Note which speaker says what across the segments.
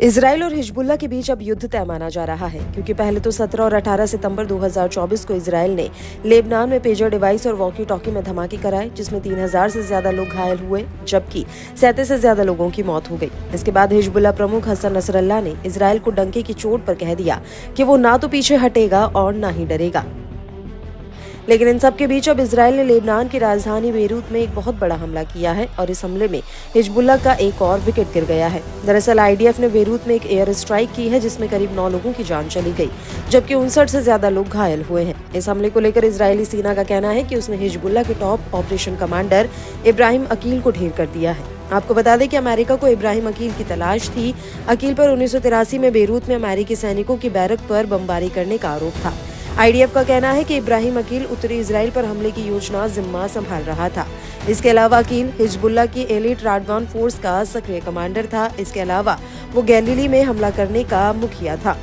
Speaker 1: Israel और Hezbollah के बीच अब युद्ध तय माना जा रहा है, क्योंकि पहले तो 17 और 18 सितंबर 2024 को इजराइल ने लेबनान में पेजर डिवाइस और वॉकी टॉकी में धमाके कराए, जिसमें 3000 से ज्यादा लोग घायल हुए, जबकि 37 से ज्यादा लोगों की मौत हो गई। इसके बाद हिजबुल्लाह प्रमुख हसन नसरल्लाह ने इजराइल को डंके की चोट पर कह दिया कि वो ना तो पीछे हटेगा और ना ही डरेगा। लेकिन इन सब के बीच अब इजराइल ने लेबनान की राजधानी बेरूत में एक बहुत बड़ा हमला किया है और इस हमले में हिजबुल्लाह का एक और विकेट गिर गया है। दरअसल आईडीएफ ने बेरूत में एक एयर स्ट्राइक की है, जिसमें करीब 9 लोगों की जान चली गई, जबकि 59 से ज्यादा लोग घायल हुए हैं। इस हमले को लेकर इजरायली सेना का कहना है कि उसने हिजबुल्लाह के top operation commander Ibrahim Aqil को ढेर कर दिया है। आपको बता दें कि अमेरिका को इब्राहिम अकील की तलाश थी। अकील पर 1983 में बेरूत में अमेरिकी सैनिकों की बैरक पर बमबारी करने का आरोप था। आईडीएफ का कहना है कि इब्राहिम अकील उत्तरी इजराइल पर हमले की योजना जिम्मा संभाल रहा था। इसके अलावा अकील हिजबुल्लाह की एलिट राडवान फोर्स का सक्रिय कमांडर था। इसके अलावा वो गैलीली में हमला करने का मुखिया था।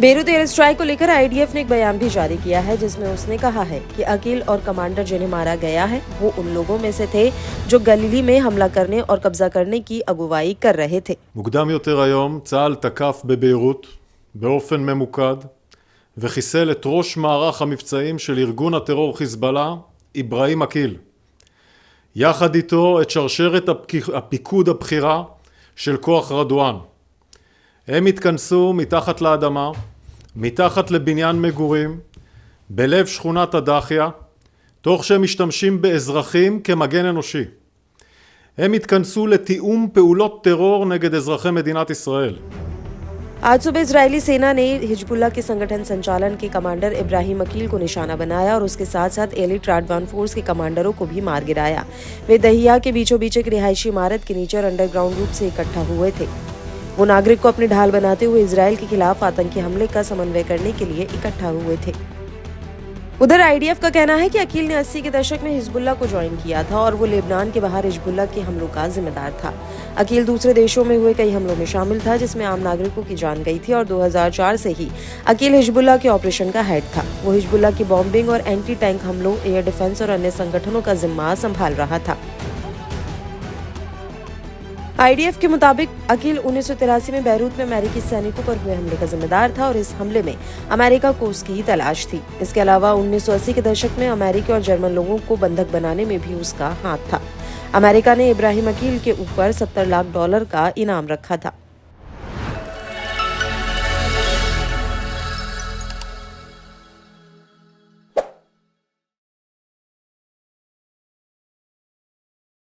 Speaker 1: बेरूत एयर स्ट्राइक को लेकर आईडीएफ ने एक बयान भी जारी किया है, जिसमें उसने कहा है कि अकील और कमांडर जिन्हें मारा गया है वो उन लोगों में से थे जो गलीली में हमला करने और कब्जा करने की अगुवाई कर रहे थे।
Speaker 2: मुकदम יותר היום צה"ל תקף בביירות באופן ממוקד וחיסל את ראש מערך המבצעים של ארגון הטרור חיזבאללה, איברהים אקיל. יחד איתו את שרשרת הפיקוד הבכירה של כוח רדואן. הם התכנסו מתחת לאדמה, מתחת לבניין מגורים, בלב שכונת הדחיה, תוך שהם משתמשים באזרחים כמגן אנושי. הם התכנסו לתיאום פעולות טרור נגד אזרחי מדינת ישראל.
Speaker 1: आज सुबह इजरायली सेना ने हिजबुल्लाह के संगठन संचालन के कमांडर इब्राहिम अकील को निशाना बनाया और उसके साथ साथ एलिट राडवान फोर्स के कमांडरों को भी मार गिराया। वे दहिया के बीचों बीच एक रिहायशी इमारत के नीचे और अंडरग्राउंड रूप से इकट्ठा हुए थे। वो नागरिक को अपनी ढाल बनाते हुए इजराइल के खिलाफ आतंकी हमले का समन्वय करने के लिए इकट्ठा हुए थे। उधर आईडीएफ का कहना है कि अकील ने 80 के दशक में हिजबुल्लाह को ज्वाइन किया था और वो लेबनान के बाहर हिजबुल्लाह के हमलों का जिम्मेदार था। अकील दूसरे देशों में हुए कई हमलों में शामिल था, जिसमें आम नागरिकों की जान गई थी और 2004 से ही अकील हिजबुल्लाह के ऑपरेशन का हेड था। वो हिजबुल्लाह की बॉम्बिंग और एंटी टैंक हमलों, एयर डिफेंस और अन्य संगठनों का जिम्मा संभाल रहा था। आईडीएफ के मुताबिक अकील 1983 में बेरूत में अमेरिकी सैनिकों पर हुए हमले का जिम्मेदार था और इस हमले में अमेरिका को उसकी तलाश थी। इसके अलावा 1980 के दशक में अमेरिकी और जर्मन लोगों को बंधक बनाने में भी उसका हाथ था। अमेरिका ने इब्राहिम अकील के ऊपर $70 लाख का इनाम रखा था।